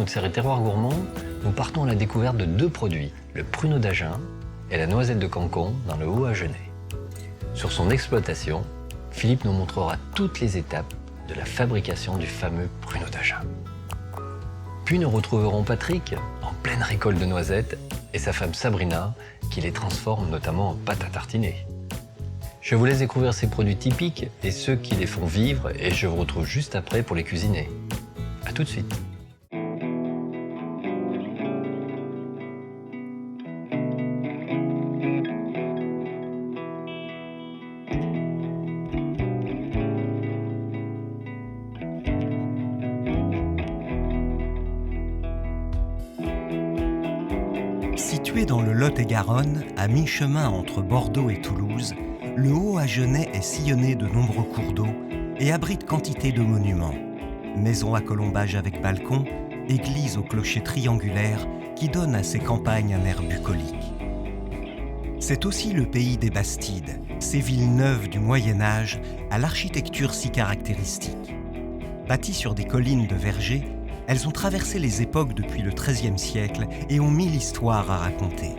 de Serre et Terroir Gourmand, nous partons à la découverte de deux produits, le pruneau d'Agen et la noisette de Cancon dans le Haut-Agenais. Sur son exploitation, Philippe nous montrera toutes les étapes de la fabrication du fameux pruneau d'Agen. Puis nous retrouverons Patrick en pleine récolte de noisettes et sa femme Sabrina qui les transforme notamment en pâte à tartiner. Je vous laisse découvrir ces produits typiques et ceux qui les font vivre et je vous retrouve juste après pour les cuisiner. A tout de suite. Situé dans le Lot-et-Garonne, à mi-chemin entre Bordeaux et Toulouse, le Haut-Agenais est sillonné de nombreux cours d'eau et abrite quantité de monuments. Maisons à colombage avec balcon, églises au clocher triangulaire qui donnent à ces campagnes un air bucolique. C'est aussi le pays des Bastides, ces villes neuves du Moyen-Âge à l'architecture si caractéristique. Bâties sur des collines de vergers, elles ont traversé les époques depuis le XIIIe siècle et ont mille histoires à raconter.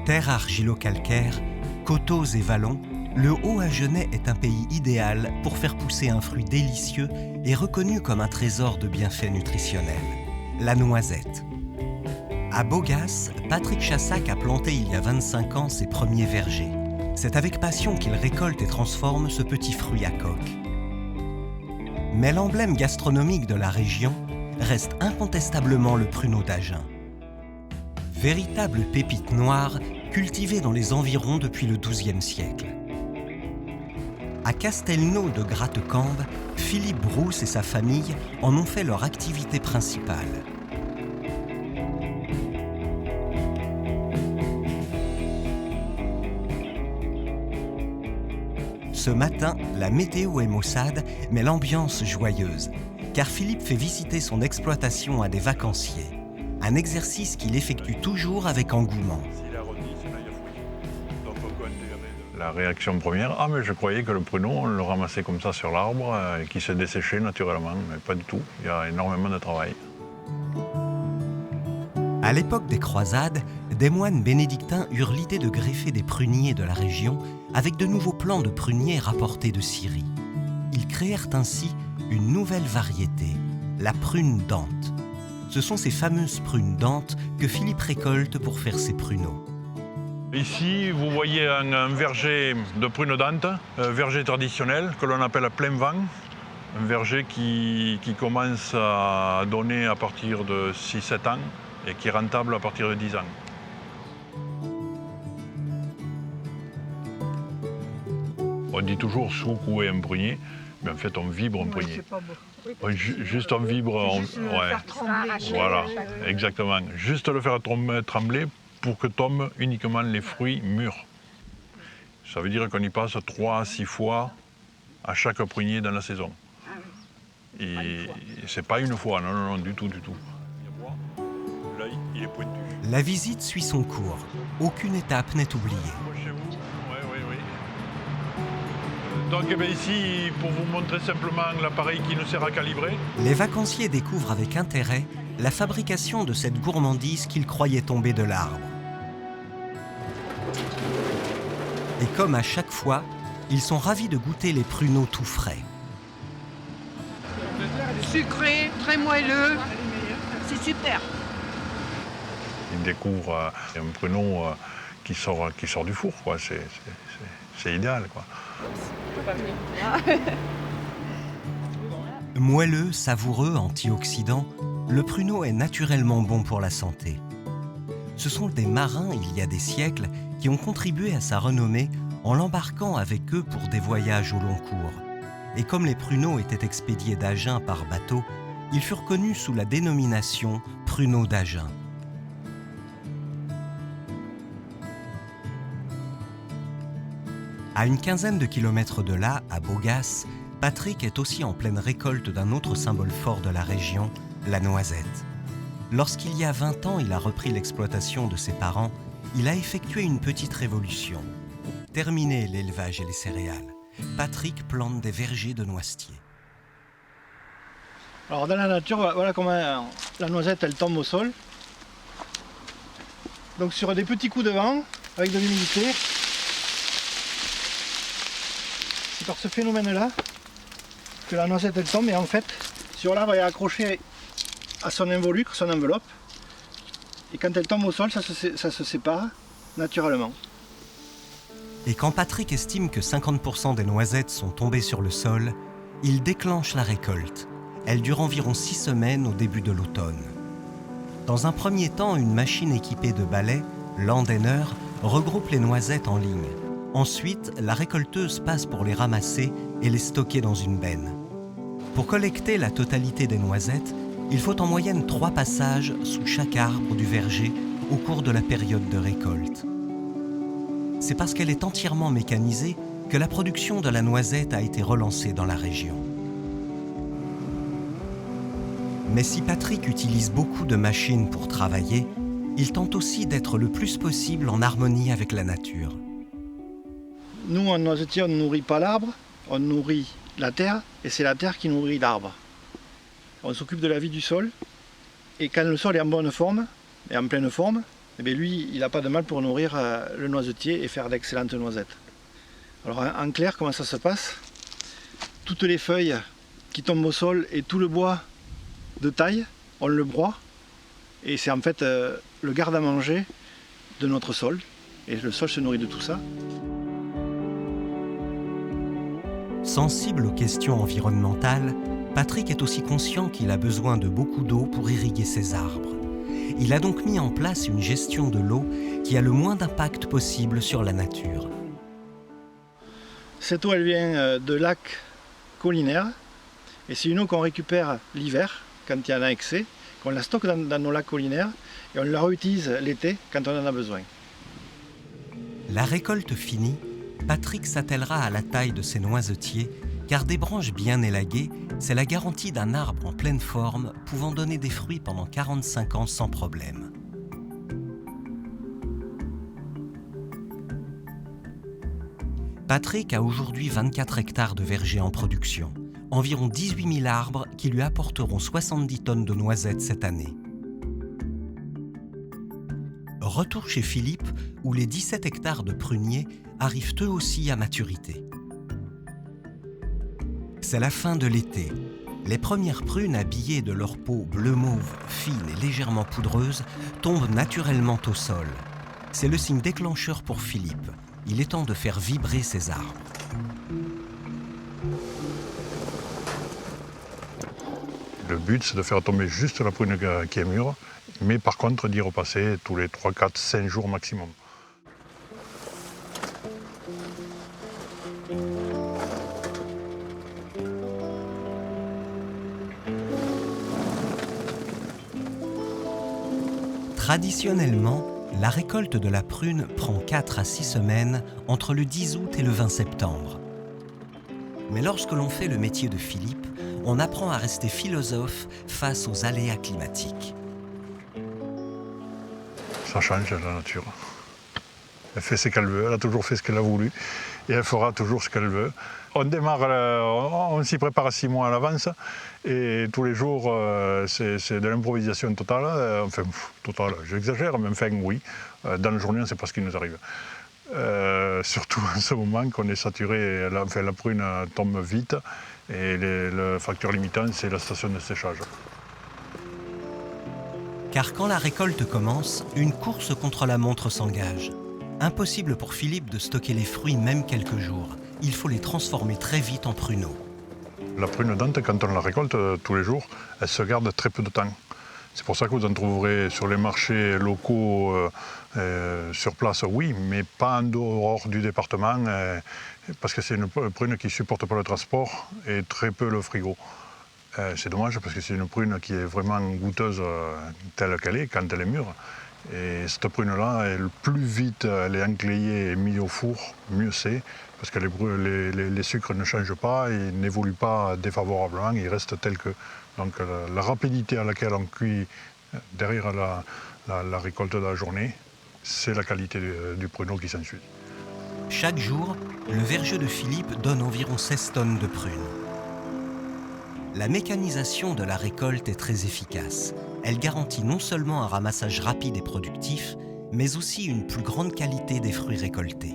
Terre argilo-calcaire, coteaux et vallons, le Haut-Agenais est un pays idéal pour faire pousser un fruit délicieux et reconnu comme un trésor de bienfaits nutritionnels, la noisette. À Bogas, Patrick Chassac a planté il y a 25 ans ses premiers vergers. C'est avec passion qu'il récolte et transforme ce petit fruit à coque. Mais l'emblème gastronomique de la région reste incontestablement le pruneau d'Agen. Véritable pépite noire cultivée dans les environs depuis le XIIe siècle. À Castelnau de Grattecambe, Philippe Brousse et sa famille en ont fait leur activité principale. Ce matin, la météo est maussade, mais l'ambiance joyeuse, car Philippe fait visiter son exploitation à des vacanciers. Un exercice qu'il effectue toujours avec engouement. La réaction première, ah mais je croyais que le pruneau, on le ramassait comme ça sur l'arbre et qu'il se desséchait naturellement, mais pas du tout, il y a énormément de travail. À l'époque des croisades, des moines bénédictins eurent l'idée de greffer des pruniers de la région avec de nouveaux plants de pruniers rapportés de Syrie. Ils créèrent ainsi une nouvelle variété, la prune dente. Ce sont ces fameuses prunes dentes que Philippe récolte pour faire ses pruneaux. Ici, vous voyez un verger de prunes dentes, un verger traditionnel que l'on appelle plein vent. Un verger qui commence à donner à partir de 6-7 ans et qui est rentable à partir de 10 ans. On dit toujours sous-couer un prunier, mais en fait on vibre un prunier. Juste on vibre, voilà, exactement. Juste le faire trembler pour que tombent uniquement les fruits mûrs. Ça veut dire qu'on y passe 3 à 6 fois à chaque prunier dans la saison. Et c'est pas une fois, non, du tout. L'œil, il est pointu. La visite suit son cours. Aucune étape n'est oubliée. Oui. Donc ici, pour vous montrer simplement l'appareil qui nous sert à calibrer. Les vacanciers découvrent avec intérêt la fabrication de cette gourmandise qu'ils croyaient tomber de l'arbre. Et comme à chaque fois, ils sont ravis de goûter les pruneaux tout frais. Sucré, très moelleux, c'est super. Ils découvrent un pruneau qui sort du four, quoi. C'est idéal, quoi. Moelleux, savoureux, antioxydant, le pruneau est naturellement bon pour la santé. Ce sont des marins, il y a des siècles, qui ont contribué à sa renommée en l'embarquant avec eux pour des voyages au long cours. Et comme les pruneaux étaient expédiés d'Agen par bateau, ils furent connus sous la dénomination pruneau d'Agen. À une quinzaine de kilomètres de là, à Bogas, Patrick est aussi en pleine récolte d'un autre symbole fort de la région, la noisette. Lorsqu'il y a 20 ans, il a repris l'exploitation de ses parents, il a effectué une petite révolution. Terminé l'élevage et les céréales, Patrick plante des vergers de noisetiers. Alors dans la nature, voilà comment la noisette elle tombe au sol. Donc sur des petits coups de vent, avec de l'humidité, c'est par ce phénomène-là que la noisette elle tombe, et en fait sur l'arbre elle est accrochée à son involucre, son enveloppe, et quand elle tombe au sol ça se sépare naturellement. Et quand Patrick estime que 50% des noisettes sont tombées sur le sol, il déclenche la récolte. Elle dure environ 6 semaines au début de l'automne. Dans un premier temps, une machine équipée de balais, l'endainer, regroupe les noisettes en ligne. Ensuite, la récolteuse passe pour les ramasser et les stocker dans une benne. Pour collecter la totalité des noisettes, il faut en moyenne 3 passages sous chaque arbre du verger au cours de la période de récolte. C'est parce qu'elle est entièrement mécanisée que la production de la noisette a été relancée dans la région. Mais si Patrick utilise beaucoup de machines pour travailler, il tente aussi d'être le plus possible en harmonie avec la nature. Nous, en noisetier, on ne nourrit pas l'arbre, on nourrit la terre, et c'est la terre qui nourrit l'arbre. On s'occupe de la vie du sol, et quand le sol est en bonne forme, et en pleine forme, eh bien lui, il n'a pas de mal pour nourrir le noisetier et faire d'excellentes noisettes. Alors en clair, comment ça se passe? Toutes les feuilles qui tombent au sol et tout le bois de taille, on le broie, et c'est en fait le garde-à-manger de notre sol, et le sol se nourrit de tout ça. Sensible aux questions environnementales, Patrick est aussi conscient qu'il a besoin de beaucoup d'eau pour irriguer ses arbres. Il a donc mis en place une gestion de l'eau qui a le moins d'impact possible sur la nature. Cette eau, elle vient de lacs collinaires, et c'est une eau qu'on récupère l'hiver, quand il y en a excès, qu'on la stocke dans nos lacs collinaires, et on la réutilise l'été quand on en a besoin. La récolte finie, Patrick s'attellera à la taille de ses noisetiers, car des branches bien élaguées, c'est la garantie d'un arbre en pleine forme pouvant donner des fruits pendant 45 ans sans problème. Patrick a aujourd'hui 24 hectares de vergers en production, environ 18 000 arbres qui lui apporteront 70 tonnes de noisettes cette année. Retour chez Philippe, où les 17 hectares de pruniers arrivent eux aussi à maturité. C'est la fin de l'été. Les premières prunes habillées de leur peau bleu-mauve, fine et légèrement poudreuse, tombent naturellement au sol. C'est le signe déclencheur pour Philippe. Il est temps de faire vibrer ces arbres. Le but, c'est de faire tomber juste la prune qui est mûre, mais par contre d'y repasser tous les 3, 4, 5 jours maximum. Traditionnellement, la récolte de la prune prend 4 à 6 semaines entre le 10 août et le 20 septembre. Mais lorsque l'on fait le métier de Philippe, on apprend à rester philosophe face aux aléas climatiques. Ça change la nature. Elle fait ce qu'elle veut, elle a toujours fait ce qu'elle a voulu et elle fera toujours ce qu'elle veut. On démarre, on s'y prépare 6 mois à l'avance et tous les jours c'est de l'improvisation totale. Enfin, totale, j'exagère, mais enfin oui. Dans la journée, on ne sait pas ce qui nous arrive. Surtout en ce moment qu'on est saturé, la prune tombe vite et le facteur limitant, c'est la station de séchage. Car quand la récolte commence, une course contre la montre s'engage. Impossible pour Philippe de stocker les fruits même quelques jours. Il faut les transformer très vite en pruneaux. La prune dente, quand on la récolte tous les jours, elle se garde très peu de temps. C'est pour ça que vous en trouverez sur les marchés locaux, sur place, oui, mais pas en dehors du département, parce que c'est une prune qui ne supporte pas le transport et très peu le frigo. C'est dommage parce que c'est une prune qui est vraiment goûteuse telle qu'elle est, quand elle est mûre. Et cette prune-là, plus vite elle est enclayée et mise au four, mieux c'est, parce que les sucres ne changent pas et n'évoluent pas défavorablement, ils restent tels que. Donc la rapidité à laquelle on cuit derrière la récolte de la journée, c'est la qualité du pruneau qui s'ensuit. Chaque jour, le verger de Philippe donne environ 16 tonnes de prunes. La mécanisation de la récolte est très efficace. Elle garantit non seulement un ramassage rapide et productif, mais aussi une plus grande qualité des fruits récoltés.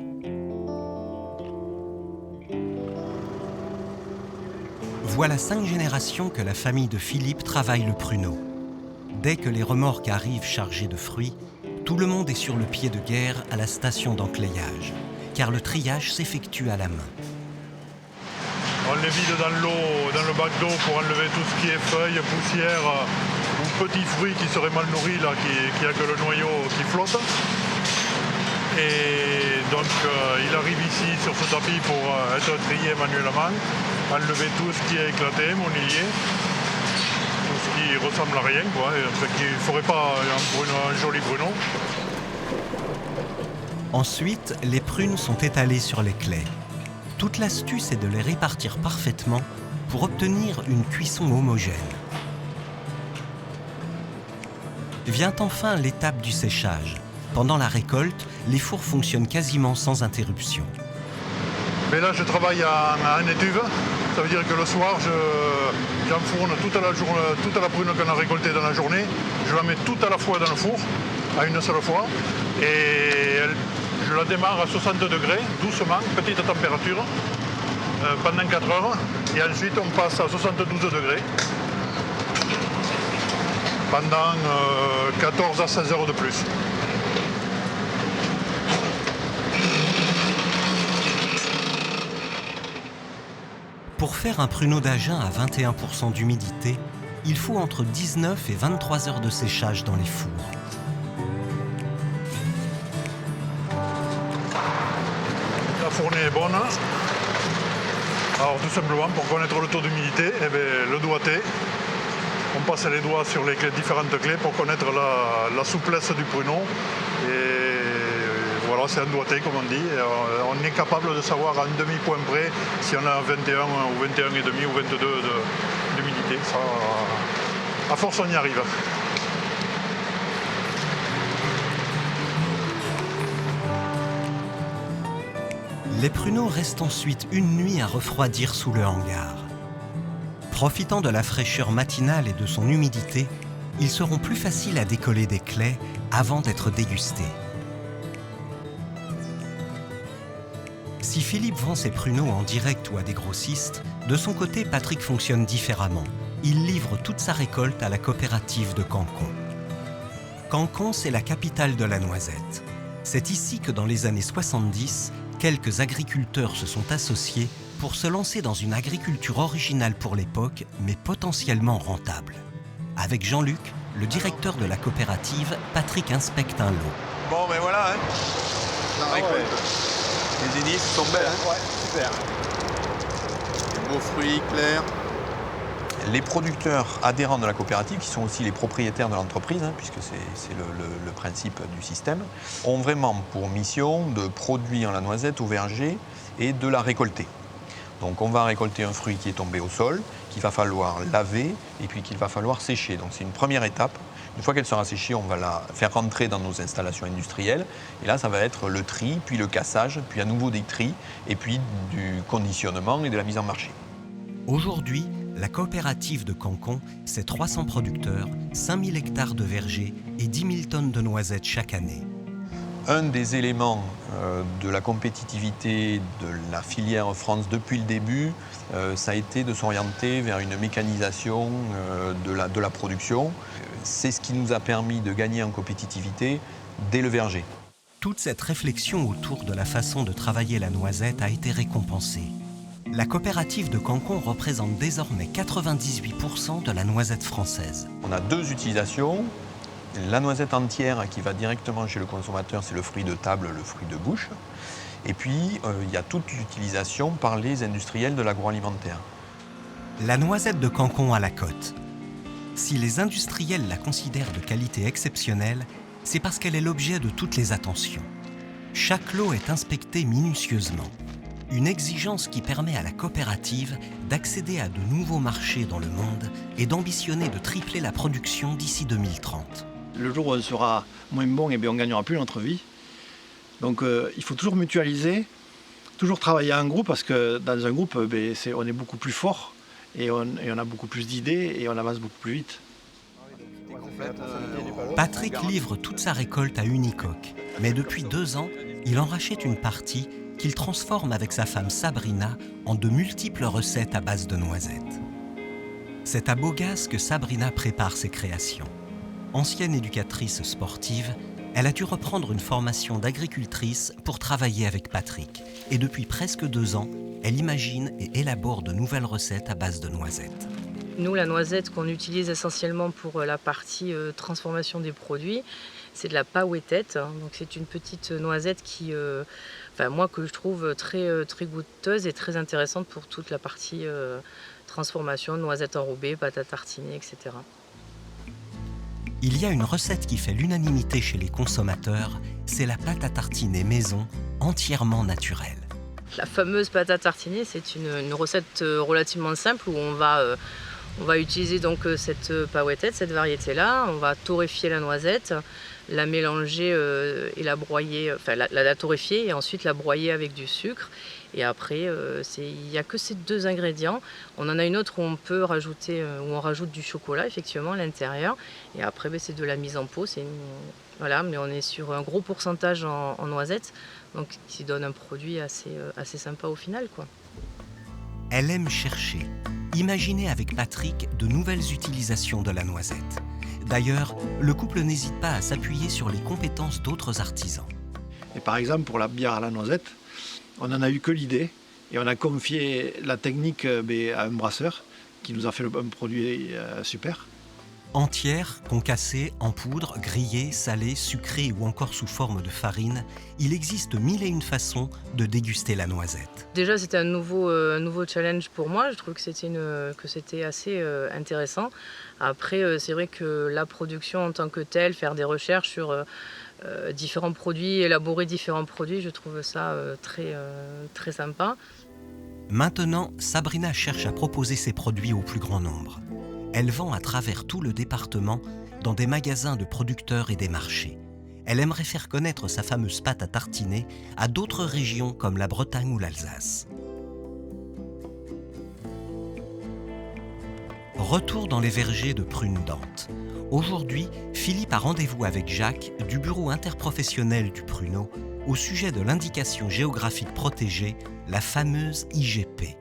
Voilà 5 générations que la famille de Philippe travaille le pruneau. Dès que les remorques arrivent chargées de fruits, tout le monde est sur le pied de guerre à la station d'enclayage, car le triage s'effectue à la main. On les vide dans l'eau, dans le bac d'eau pour enlever tout ce qui est feuilles, poussière ou petits fruits qui seraient mal nourris, là, qui a que le noyau qui flotte. Et donc il arrive ici sur ce tapis pour être trié manuellement, enlever tout ce qui est éclaté, monilier, tout ce qui ressemble à rien, quoi, qui ne ferait pas un joli pruneau. Ensuite, les prunes sont étalées sur les claies. Toute l'astuce est de les répartir parfaitement pour obtenir une cuisson homogène. Vient enfin l'étape du séchage. Pendant la récolte, les fours fonctionnent quasiment sans interruption. Mais là, je travaille en étuve. Ça veut dire que le soir, j'enfourne toute la prune qu'on a récoltée dans la journée. Je la mets toute à la fois dans le four, à une seule fois. Et je la démarre à 60 degrés, doucement, petite température, pendant 4 heures. Et ensuite, on passe à 72 degrés pendant 14 à 16 heures de plus. Pour faire un pruneau d'Agen à 21% d'humidité, il faut entre 19 et 23 heures de séchage dans les fours. La fournée est bonne. Alors tout simplement, pour connaître le taux d'humidité, le doigté. On passe les doigts sur les différentes clés pour connaître la souplesse du pruneau. Et voilà, c'est un doigté comme on dit. Et on est capable de savoir à un demi-point près si on a 21 ou 21,5 ou 22 d'humidité. Ça, à force, on y arrive. Les pruneaux restent ensuite une nuit à refroidir sous le hangar. Profitant de la fraîcheur matinale et de son humidité, ils seront plus faciles à décoller des claies avant d'être dégustés. Si Philippe vend ses pruneaux en direct ou à des grossistes, de son côté, Patrick fonctionne différemment. Il livre toute sa récolte à la coopérative de Cancon. Cancon, c'est la capitale de la noisette. C'est ici que dans les années 70, quelques agriculteurs se sont associés pour se lancer dans une agriculture originale pour l'époque, mais potentiellement rentable. Avec Jean-Luc, le directeur de la coopérative, Patrick inspecte un lot. Bon, ben voilà, hein. Les énices sont belles, hein. Ouais, super. Des beaux fruits clairs. Les producteurs adhérents de la coopérative, qui sont aussi les propriétaires de l'entreprise, hein, puisque c'est le principe du système, ont vraiment pour mission de produire la noisette au verger et de la récolter. Donc on va récolter un fruit qui est tombé au sol, qu'il va falloir laver et puis qu'il va falloir sécher. Donc c'est une première étape. Une fois qu'elle sera séchée, on va la faire rentrer dans nos installations industrielles. Et là, ça va être le tri, puis le cassage, puis à nouveau des tris, et puis du conditionnement et de la mise en marché. Aujourd'hui, la coopérative de Cancon, c'est 300 producteurs, 5000 hectares de vergers et 10 000 tonnes de noisettes chaque année. Un des éléments de la compétitivité de la filière France depuis le début, ça a été de s'orienter vers une mécanisation de la production. C'est ce qui nous a permis de gagner en compétitivité dès le verger. Toute cette réflexion autour de la façon de travailler la noisette a été récompensée. La coopérative de Cancon représente désormais 98% de la noisette française. On a 2 utilisations. La noisette entière qui va directement chez le consommateur, c'est le fruit de table, le fruit de bouche. Et puis, il y a toute l'utilisation par les industriels de l'agroalimentaire. La noisette de Cancon à la cote. Si les industriels la considèrent de qualité exceptionnelle, c'est parce qu'elle est l'objet de toutes les attentions. Chaque lot est inspecté minutieusement. Une exigence qui permet à la coopérative d'accéder à de nouveaux marchés dans le monde et d'ambitionner de tripler la production d'ici 2030. Le jour où on sera moins bon, on ne gagnera plus notre vie. Donc il faut toujours mutualiser toujours travailler en groupe parce que dans un groupe, on est beaucoup plus fort et on a beaucoup plus d'idées et on avance beaucoup plus vite. Patrick livre toute sa récolte à Unicoque, mais depuis 2 ans, il en rachète une partie qu'il transforme avec sa femme Sabrina en de multiples recettes à base de noisettes. C'est à Bogas que Sabrina prépare ses créations. Ancienne éducatrice sportive, elle a dû reprendre une formation d'agricultrice pour travailler avec Patrick. Et depuis presque 2 ans, elle imagine et élabore de nouvelles recettes à base de noisettes. Nous, la noisette qu'on utilise essentiellement pour la partie transformation des produits, c'est de la paouetette. Donc c'est une petite noisette qui, moi, que je trouve très, très goûteuse et très intéressante pour toute la partie transformation, noisettes enrobées, pâte à tartiner, etc. Il y a une recette qui fait l'unanimité chez les consommateurs, c'est la pâte à tartiner maison, entièrement naturelle. La fameuse pâte à tartiner, c'est une recette relativement simple où on va utiliser donc cette paouetette, cette variété-là. On va torréfier la noisette, la mélanger et la broyer, la torréfier et ensuite la broyer avec du sucre. Et après, il n'y a que ces 2 ingrédients. On en a une autre où on peut rajouter, où on rajoute du chocolat effectivement à l'intérieur. Et après, c'est de la mise en pot. Voilà, mais on est sur un gros pourcentage en noisettes, donc qui donne un produit assez sympa au final, quoi. Elle aime chercher, imaginer avec Patrick de nouvelles utilisations de la noisette. D'ailleurs, le couple n'hésite pas à s'appuyer sur les compétences d'autres artisans. Et par exemple, pour la bière à la noisette, on n'en a eu que l'idée et on a confié la technique à un brasseur qui nous a fait un produit super. Entière, concassée, en poudre, grillée, salée, sucrée ou encore sous forme de farine, il existe 1001 façons de déguster la noisette. Déjà, c'était un nouveau challenge pour moi. Je trouve que c'était assez intéressant. Après, c'est vrai que la production en tant que telle, faire des recherches sur différents produits, élaborer différents produits, je trouve ça très, très sympa. Maintenant, Sabrina cherche à proposer ses produits au plus grand nombre. Elle vend à travers tout le département dans des magasins de producteurs et des marchés. Elle aimerait faire connaître sa fameuse pâte à tartiner à d'autres régions comme la Bretagne ou l'Alsace. Retour dans les vergers de prunes d'Ante. Aujourd'hui, Philippe a rendez-vous avec Jacques du bureau interprofessionnel du pruneau au sujet de l'indication géographique protégée, la fameuse IGP.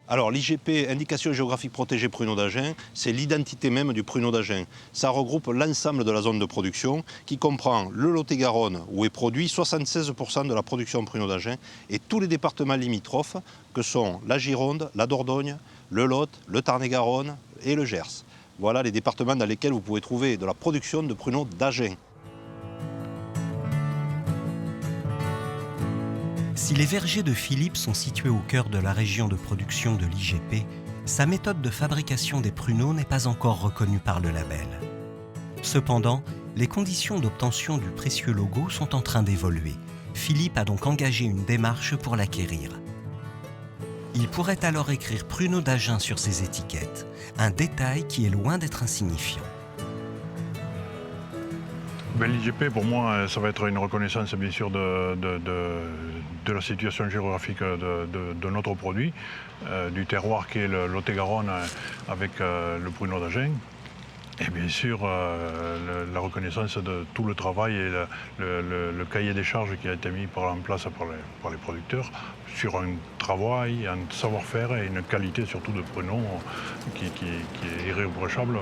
Alors l'IGP, indication géographique protégée pruneau d'Agen, c'est l'identité même du pruneau d'Agen. Ça regroupe l'ensemble de la zone de production qui comprend le Lot-et-Garonne où est produit 76% de la production pruneau d'Agen et tous les départements limitrophes que sont la Gironde, la Dordogne, le Lot, le Tarn-et-Garonne et le Gers. Voilà les départements dans lesquels vous pouvez trouver de la production de pruneaux d'Agen. Si les vergers de Philippe sont situés au cœur de la région de production de l'IGP, sa méthode de fabrication des pruneaux n'est pas encore reconnue par le label. Cependant, les conditions d'obtention du précieux logo sont en train d'évoluer. Philippe a donc engagé une démarche pour l'acquérir. Il pourrait alors écrire pruneaux d'Agen sur ses étiquettes, un détail qui est loin d'être insignifiant. L'IGP, pour moi, ça va être une reconnaissance, bien sûr, de la situation géographique de notre produit, du terroir qui est le Lot-et-Garonne avec le pruneau d'Agen. Et bien sûr, la reconnaissance de tout le travail et le cahier des charges qui a été mis en place par les producteurs sur un travail, un savoir-faire et une qualité surtout de pruneau qui est irréprochable.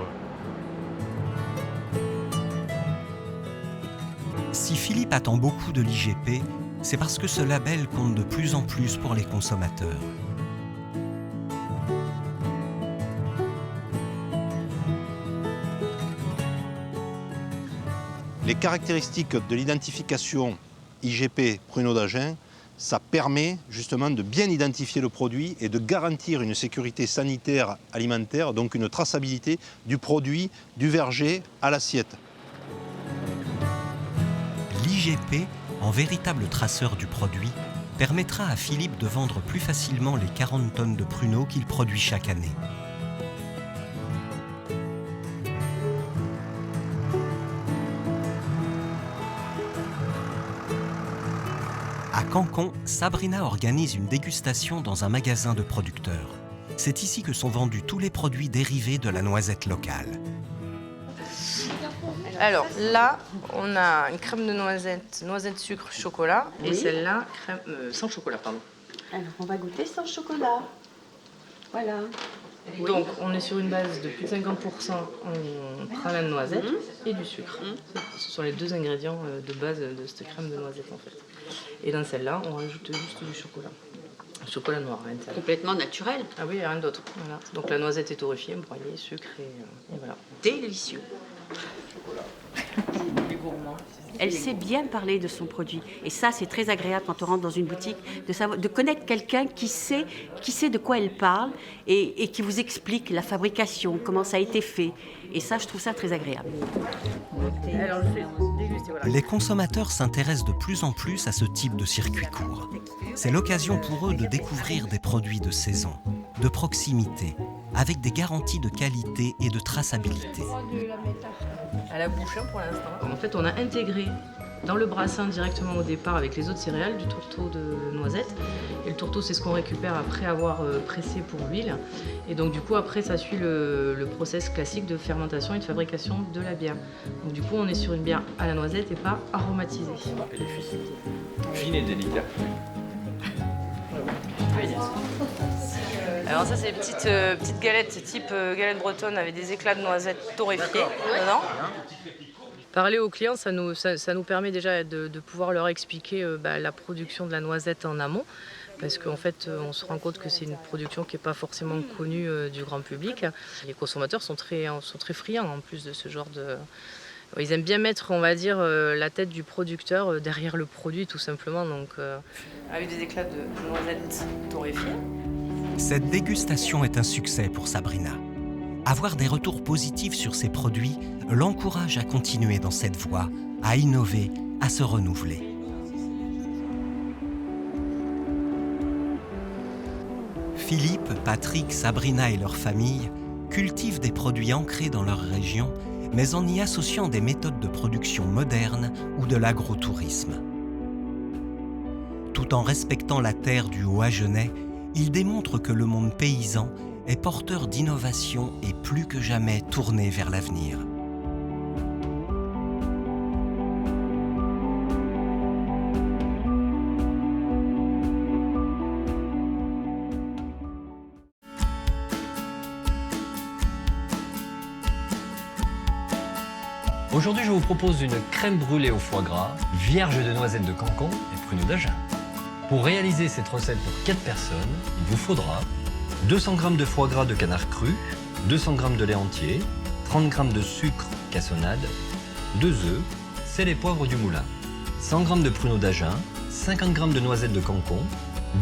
Si Philippe attend beaucoup de l'IGP, c'est parce que ce label compte de plus en plus pour les consommateurs. Les caractéristiques de l'identification IGP pruneau d'Agen, ça permet justement de bien identifier le produit et de garantir une sécurité sanitaire alimentaire, donc une traçabilité du produit, du verger à l'assiette. L'IGP, en véritable traceur du produit, permettra à Philippe de vendre plus facilement les 40 tonnes de pruneaux qu'il produit chaque année. À Cancon, Sabrina organise une dégustation dans un magasin de producteurs. C'est ici que sont vendus tous les produits dérivés de la noisette locale. Alors là, on a une crème de noisette, noisette sucre, chocolat. Et celle-là, crème sans chocolat, pardon. Alors on va goûter sans chocolat. Voilà. Donc on est sur une base de plus de 50%, on prend la noisette et du sucre. Ce sont les deux ingrédients de base de cette crème de noisette en fait. Et dans celle-là, on rajoute juste du chocolat. Chocolat noir à l'intérieur. Complètement naturel. Ah oui, rien d'autre. Voilà. Donc la noisette est torréfiée, broyée, sucre et voilà. Délicieux. Elle sait bien parler de son produit. Et ça, c'est très agréable quand on rentre dans une boutique, de connaître quelqu'un qui sait de quoi elle parle et qui vous explique la fabrication, comment ça a été fait. Et ça, je trouve ça très agréable. Alors, je vais déguster, voilà. Les consommateurs s'intéressent de plus en plus à ce type de circuit court. C'est l'occasion pour eux de découvrir des produits de saison, de proximité, avec des garanties de qualité et de traçabilité. À la bouche pour l'instant. En fait, on a intégré dans le brassin directement au départ avec les autres céréales du tourteau de noisettes. Et le tourteau, c'est ce qu'on récupère après avoir pressé pour l'huile. Et donc du coup, après, ça suit le process classique de fermentation et de fabrication de la bière. Donc du coup, on est sur une bière à la noisette et pas aromatisée. Elle est fine et délicate. Alors ça, c'est des petites galettes type galette bretonne avec des éclats de noisettes torréfiés dedans. Parler aux clients, ça nous permet déjà de pouvoir leur expliquer la production de la noisette en amont. Parce qu'en fait, on se rend compte que c'est une production qui n'est pas forcément connue du grand public. Les consommateurs sont très friands en plus de ce genre de... Ils aiment bien mettre, on va dire, la tête du producteur derrière le produit tout simplement. Donc, avec des éclats de noisettes torréfiées. Cette dégustation est un succès pour Sabrina. Avoir des retours positifs sur ses produits l'encourage à continuer dans cette voie, à innover, à se renouveler. Philippe, Patrick, Sabrina et leur famille cultivent des produits ancrés dans leur région, mais en y associant des méthodes de production modernes ou de l'agrotourisme. Tout en respectant la terre du Haut-Agenais, ils démontrent que le monde paysan est porteur d'innovation et plus que jamais tourné vers l'avenir. Aujourd'hui, je vous propose une crème brûlée au foie gras, vierge de noisettes de Cancon et pruneaux d'Agen. Pour réaliser cette recette pour 4 personnes, il vous faudra 200 g de foie gras de canard cru, 200 g de lait entier, 30 g de sucre cassonade, 2 œufs, sel et poivre du moulin, 100 g de pruneaux d'Agen, 50 g de noisettes de Cancon,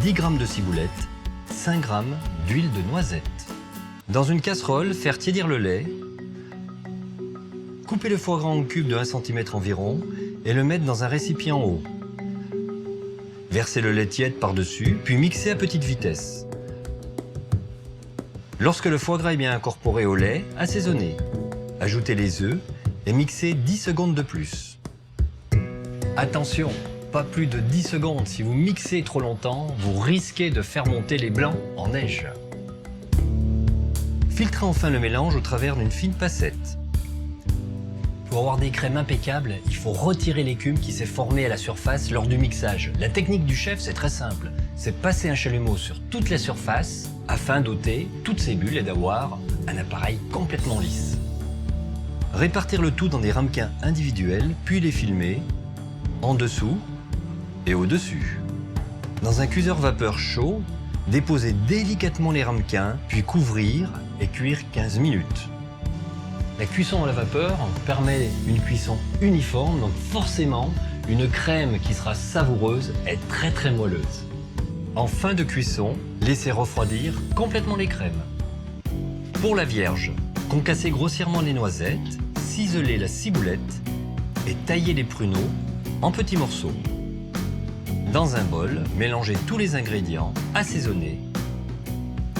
10 g de ciboulette, 5 g d'huile de noisette. Dans une casserole, faire tiédir le lait, couper le foie gras en cubes de 1 cm environ et le mettre dans un récipient haut. Versez le lait tiède par-dessus, puis mixez à petite vitesse. Lorsque le foie gras est bien incorporé au lait, assaisonnez. Ajoutez les œufs et mixez 10 secondes de plus. Attention, pas plus de 10 secondes. Si vous mixez trop longtemps, vous risquez de faire monter les blancs en neige. Filtrez enfin le mélange au travers d'une fine passette. Pour avoir des crèmes impeccables, il faut retirer l'écume qui s'est formée à la surface lors du mixage. La technique du chef, c'est très simple. C'est passer un chalumeau sur toute la surface afin d'ôter toutes ces bulles et d'avoir un appareil complètement lisse. Répartir le tout dans des ramequins individuels, puis les filmer en dessous et au-dessus. Dans un cuiseur vapeur chaud, déposer délicatement les ramequins, puis couvrir et cuire 15 minutes. La cuisson à la vapeur permet une cuisson uniforme, donc forcément une crème qui sera savoureuse et très moelleuse. En fin de cuisson, laissez refroidir complètement les crèmes. Pour la vierge, concassez grossièrement les noisettes, ciselez la ciboulette et taillez les pruneaux en petits morceaux. Dans un bol, mélangez tous les ingrédients, assaisonnez,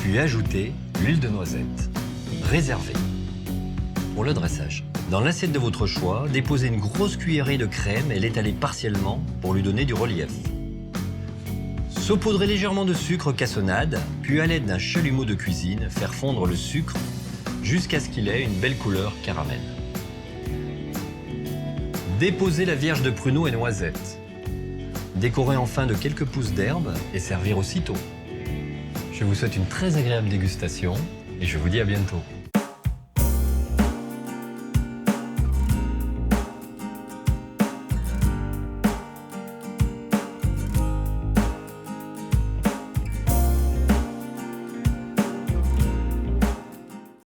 puis ajoutez l'huile de noisette. Réservez. Pour le dressage, dans l'assiette de votre choix, déposez une grosse cuillerée de crème et l'étalez partiellement pour lui donner du relief. Saupoudrer légèrement de sucre cassonade, puis à l'aide d'un chalumeau de cuisine, faire fondre le sucre jusqu'à ce qu'il ait une belle couleur caramel. Déposer la vierge de pruneaux et noisettes. Décorer enfin de quelques pousses d'herbe et servir aussitôt. Je vous souhaite une très agréable dégustation et je vous dis à bientôt.